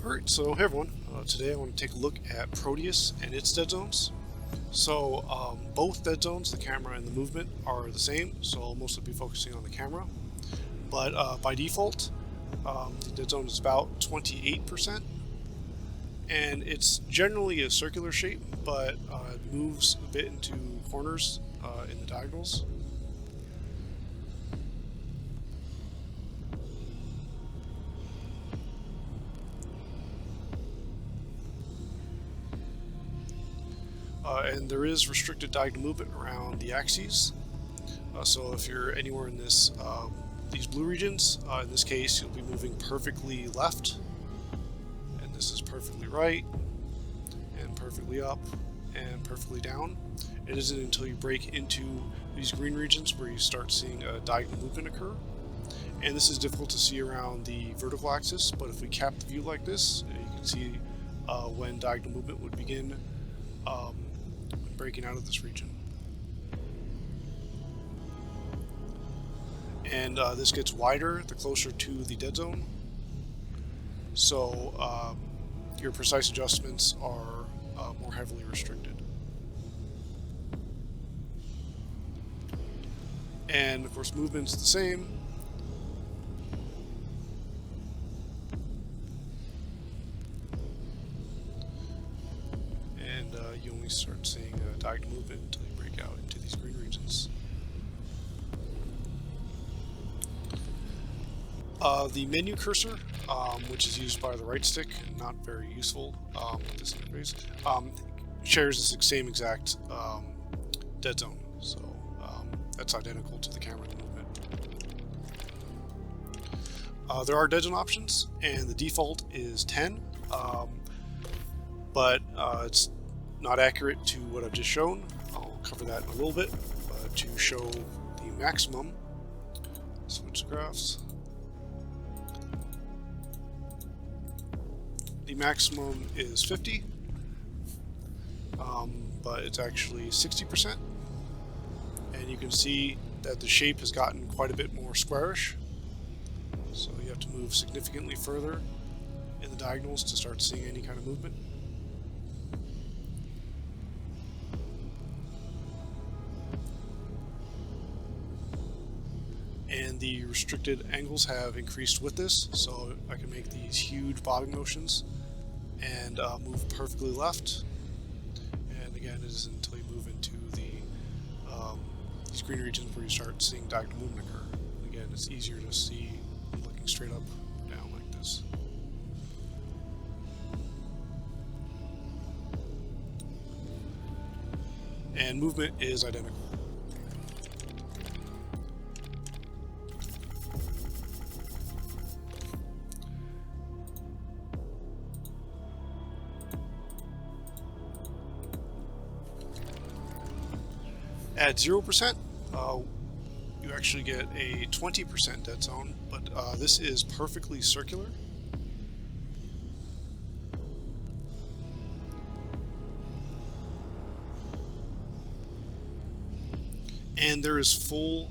Alright, so hey everyone, today I want to take a look at Prodeus and its dead zones. So both dead zones, the camera and the movement, are the same, so I'll mostly be focusing on the camera. But by default, the dead zone is about 28%, and it's generally a circular shape, but it moves a bit into corners in the diagonals. And there is restricted diagonal movement around the axes. So if you're anywhere in this these blue regions, in this case you'll be moving perfectly left, and this is perfectly right, and perfectly up, and perfectly down. It isn't until you break into these green regions where you start seeing a diagonal movement occur. And this is difficult to see around the vertical axis, but if we cap the view like this, you can see when diagonal movement would begin breaking out of this region. And this gets wider the closer to the dead zone, so your precise adjustments are more heavily restricted. And of course movement's the same. You only start seeing diagonal movement until you break out into these green regions. The menu cursor, which is used by the right stick, not very useful with this interface, shares the same exact dead zone, so that's identical to the camera movement. There are dead zone options, and the default is 10, but it's not accurate to what I've just shown. I'll cover that in a little bit. To show the maximum, switch graphs. The maximum is 50, but it's actually 60%. And you can see that the shape has gotten quite a bit more squarish. So you have to move significantly further in the diagonals to start seeing any kind of movement. And the restricted angles have increased with this, so I can make these huge bobbing motions and move perfectly left. And again, it isn't until you move into these green regions where you start seeing diagonal movement occur. Again, it's easier to see looking straight up or down like this. And movement is identical. At 0%, you actually get a 20% dead zone, but this is perfectly circular. And there is full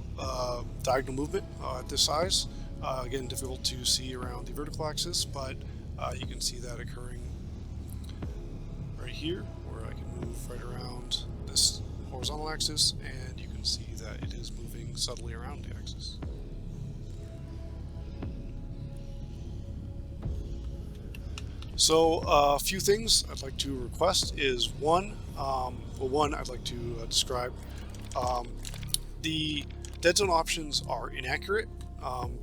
diagonal movement at this size. Again, difficult to see around the vertical axis, but you can see that occurring right here, where I can move right around this horizontal axis, and you can see that it is moving subtly around the axis. So a few things I'd like to request is one I'd like to describe. The dead zone options are inaccurate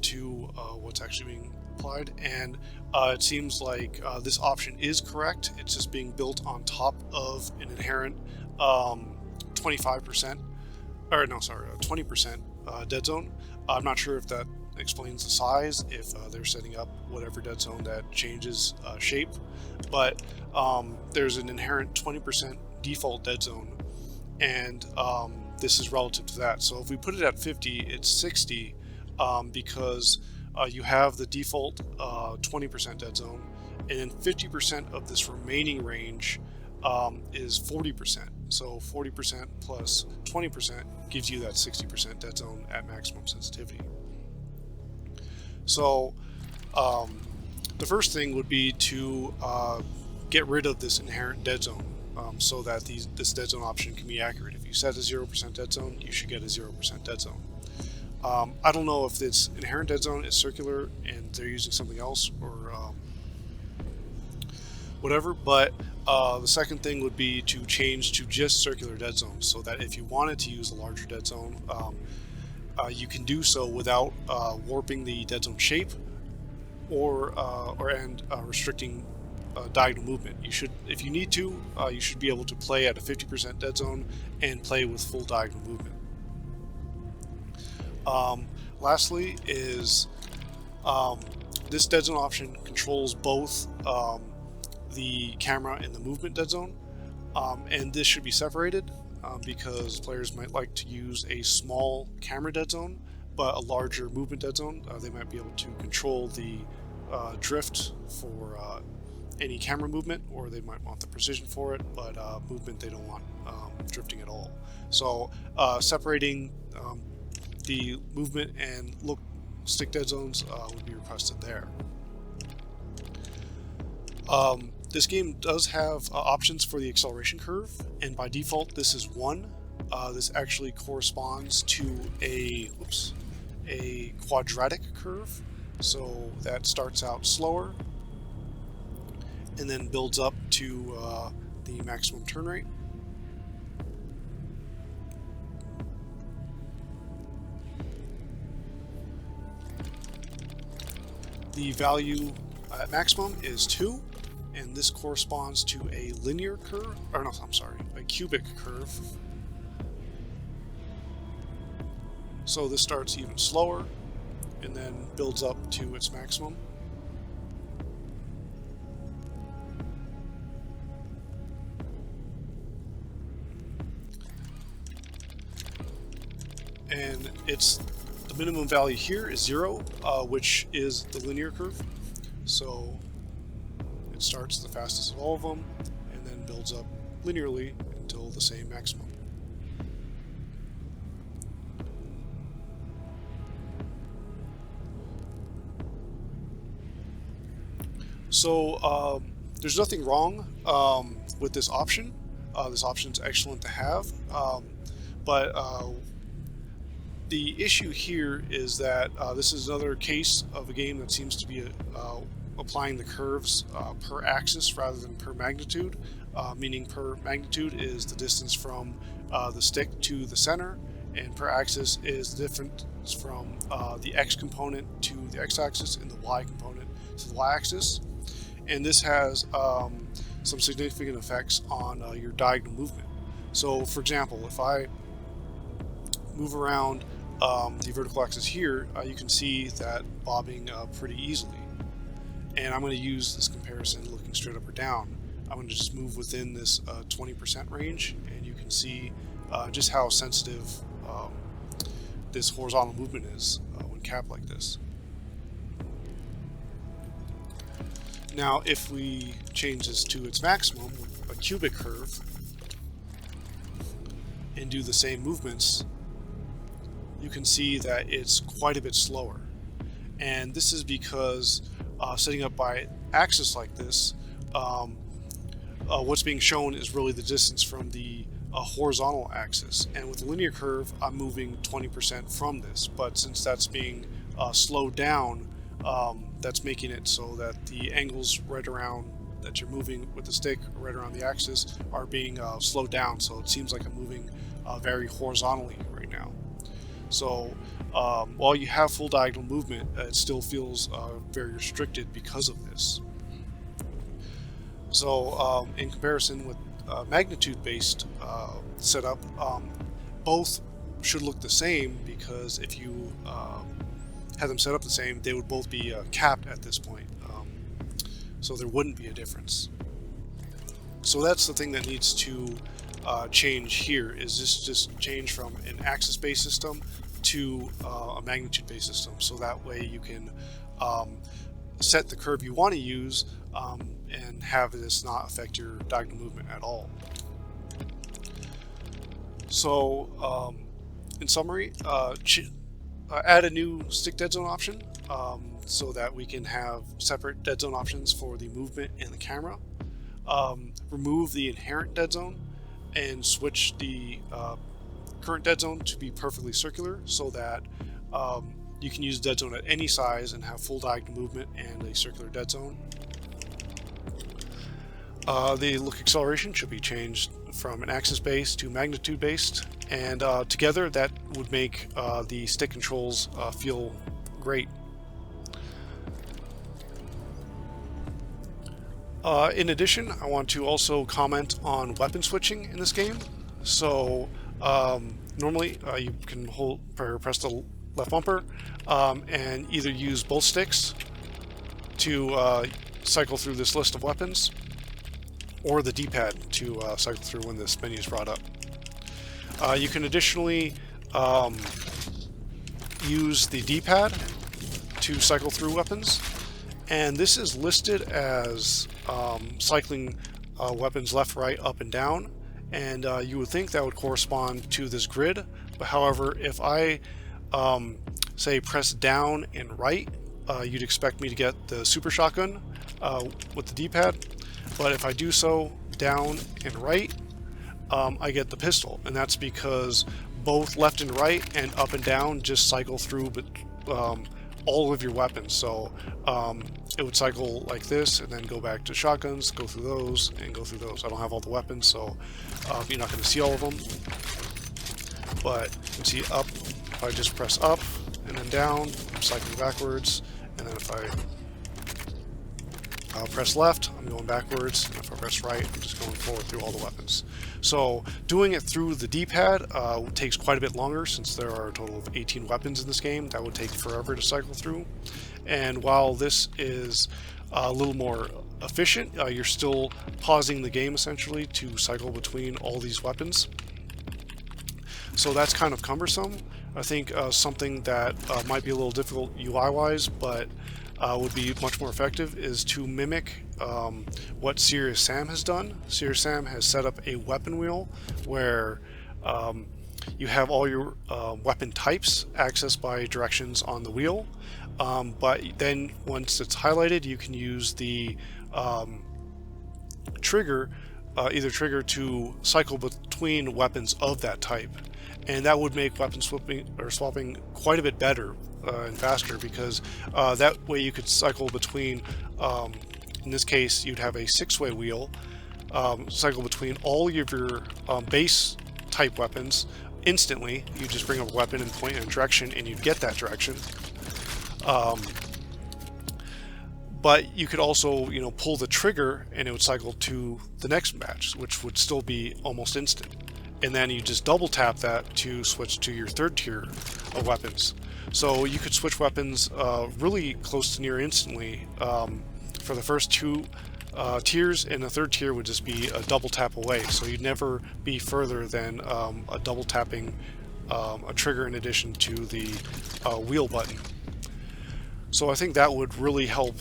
to what's actually being applied, and it seems like this option is correct. It's just being built on top of an inherent 20% dead zone. I'm not sure if that explains the size, if they're setting up whatever dead zone that changes shape, but there's an inherent 20% default dead zone, and this is relative to that. So if we put it at 50, it's 60 because you have the default 20% dead zone, and then 50% of this remaining range is 40%. So 40% plus 20% gives you that 60% dead zone at maximum sensitivity. So The first thing would be to get rid of this inherent dead zone so that this dead zone option can be accurate. If you set a 0% dead zone, you should get a 0% dead zone. I don't know if this inherent dead zone is circular and they're using something else or whatever, but the second thing would be to change to just circular dead zones so that if you wanted to use a larger dead zone, you can do so without warping the dead zone shape or restricting diagonal movement. You should, if you need to, you should be able to play at a 50% dead zone and play with full diagonal movement. Lastly is this dead zone option controls both the camera and the movement dead zone, and this should be separated because players might like to use a small camera dead zone but a larger movement dead zone. They might be able to control the drift for any camera movement, or they might want the precision for it, but movement they don't want drifting at all. So separating the movement and stick dead zones would be requested there. This game does have options for the acceleration curve, and by default this is 1. This actually corresponds to a quadratic curve, so that starts out slower and then builds up to the maximum turn rate. The value at maximum is 2, and this corresponds to a linear curve, or no, I'm sorry, a cubic curve. So this starts even slower and then builds up to its maximum. And the minimum value here is 0, which is the linear curve. So it starts the fastest of all of them and then builds up linearly until the same maximum. So there's nothing wrong with this option. This option is excellent to have, but the issue here is that this is another case of a game that seems to be applying the curves per axis rather than per magnitude, meaning per magnitude is the distance from the stick to the center, and per axis is the difference from the x component to the x-axis and the y component to the y-axis. And this has some significant effects on your diagonal movement. So for example, if I move around the vertical axis here, you can see that bobbing pretty easily. And I'm going to use this comparison looking straight up or down. I'm going to just move within this 20% range, and you can see just how sensitive this horizontal movement is when capped like this. Now if we change this to its maximum, a cubic curve, and do the same movements, you can see that it's quite a bit slower. And this is because setting up by axis like this, what's being shown is really the distance from the horizontal axis. And with the linear curve, I'm moving 20% from this. But since that's being slowed down, that's making it so that the angles right around that you're moving with the stick right around the axis are being slowed down. So it seems like I'm moving very horizontally right now. So while you have full diagonal movement, it still feels very restricted because of this. So in comparison with magnitude-based setup, both should look the same, because if you had them set up the same, they would both be capped at this point. So there wouldn't be a difference. So that's the thing that needs to change here, is this just change from an axis-based system to a magnitude-based system, so that way you can set the curve you want to use and have this not affect your diagonal movement at all. So in summary, add a new stick dead zone option, so that we can have separate dead zone options for the movement and the camera. Remove the inherent dead zone and switch the current dead zone to be perfectly circular, so that you can use dead zone at any size and have full diagonal movement and a circular dead zone. The look acceleration should be changed from an axis based to magnitude based, and together that would make the stick controls feel great. In addition, I want to also comment on weapon switching in this game. So normally you can press the left bumper and either use both sticks to cycle through this list of weapons, or the D-pad to cycle through when this menu is brought up. You can additionally use the D-pad to cycle through weapons, and this is listed as cycling weapons left, right, up, and down, and you would think that would correspond to this grid, but however, if I say press down and right, you'd expect me to get the super shotgun with the D-pad, but if I do so down and right, I get the pistol, and that's because both left and right and up and down just cycle through all of your weapons. So it would cycle like this and then go back to shotguns, go through those, and go through those. I don't have all the weapons, so you're not going to see all of them, but you can see up. If I just press up and then down, I'm cycling backwards, and then if I press left, I'm going backwards, and if I press right, I'm just going forward through all the weapons. So doing it through the D-pad takes quite a bit longer, since there are a total of 18 weapons in this game. That would take forever to cycle through, and while this is a little more efficient, you're still pausing the game essentially to cycle between all these weapons. So that's kind of cumbersome. I think something that might be a little difficult UI-wise, but would be much more effective, is to mimic what Serious Sam has done. Serious Sam has set up a weapon wheel where you have all your weapon types accessed by directions on the wheel, but then once it's highlighted, you can use the trigger, either trigger to cycle between weapons of that type, and that would make weapon swapping quite a bit better and faster, because that way you could cycle between, in this case you'd have a 6-way wheel, cycle between all of your base type weapons instantly. You just bring up a weapon and point in a direction and you'd get that direction. But you could also, pull the trigger and it would cycle to the next match, which would still be almost instant. And then you just double tap that to switch to your third tier of weapons. So you could switch weapons really close to near instantly for the first 2 tiers, and the third tier would just be a double tap away. So you'd never be further than a double tapping a trigger in addition to the wheel button. So I think that would really help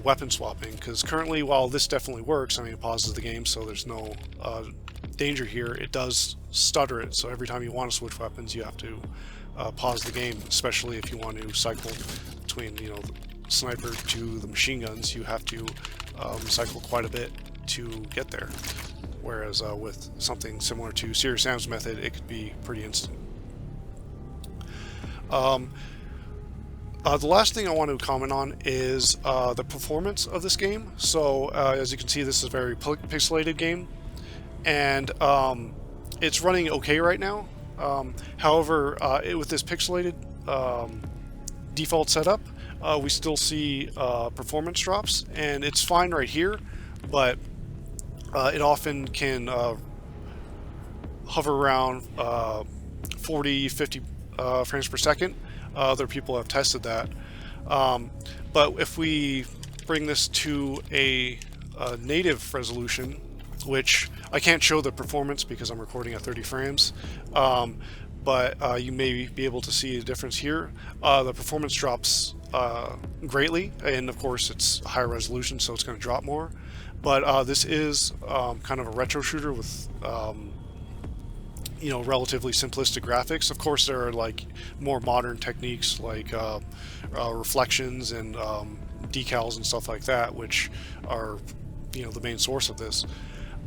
weapon swapping, because currently, while this definitely works, it pauses the game, so there's no danger here, it does stutter it. So every time you want to switch weapons, you have to pause the game, especially if you want to cycle between, the sniper to the machine guns. You have to cycle quite a bit to get there. Whereas with something similar to Serious Sam's method, it could be pretty instant. The last thing I want to comment on is the performance of this game. So as you can see, this is a very pixelated game, and it's running okay right now. However, with this pixelated default setup, we still see performance drops, and it's fine right here, but it often can hover around 40, 50 frames per second. Other people have tested that, but if we bring this to a native resolution, which I can't show the performance because I'm recording at 30 frames, but you may be able to see a difference here. The performance drops greatly, and of course it's a higher resolution, so it's going to drop more. But this is kind of a retro shooter with relatively simplistic graphics. Of course, there are like more modern techniques like reflections and decals and stuff like that, which are the main source of this.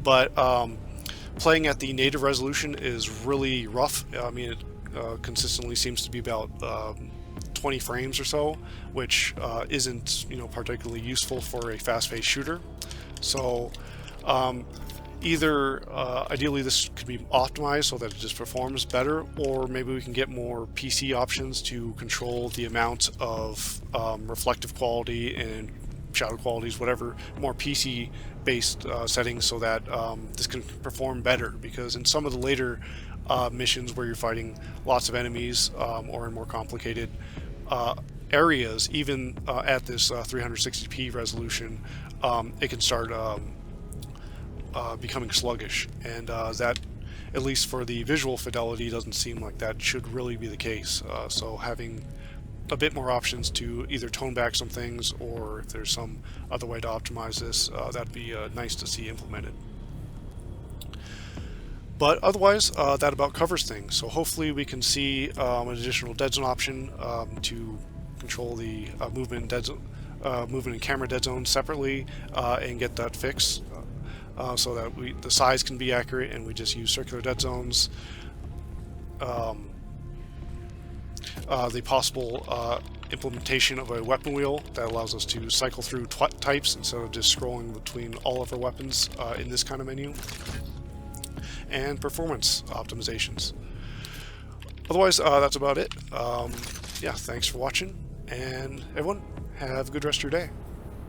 But playing at the native resolution is really rough. I mean, it consistently seems to be about 20 frames or so, which isn't particularly useful for a fast-paced shooter. So either ideally this could be optimized so that it just performs better, or maybe we can get more PC options to control the amount of reflective quality and shadow qualities, whatever, more PC based settings, so that this can perform better. Because in some of the later missions where you're fighting lots of enemies or in more complicated areas, even at this 360p resolution, it can start becoming sluggish, and that, at least for the visual fidelity, doesn't seem like that should really be the case. So having a bit more options to either tone back some things, or if there's some other way to optimize this, that'd be nice to see implemented. But otherwise, that about covers things. So hopefully we can see an additional dead zone option to control the movement and camera dead zones separately, and get that fixed. So that the size can be accurate and we just use circular dead zones. The possible implementation of a weapon wheel that allows us to cycle through types instead of just scrolling between all of our weapons in this kind of menu. And performance optimizations. Otherwise, that's about it. Yeah, thanks for watching, and everyone, have a good rest of your day.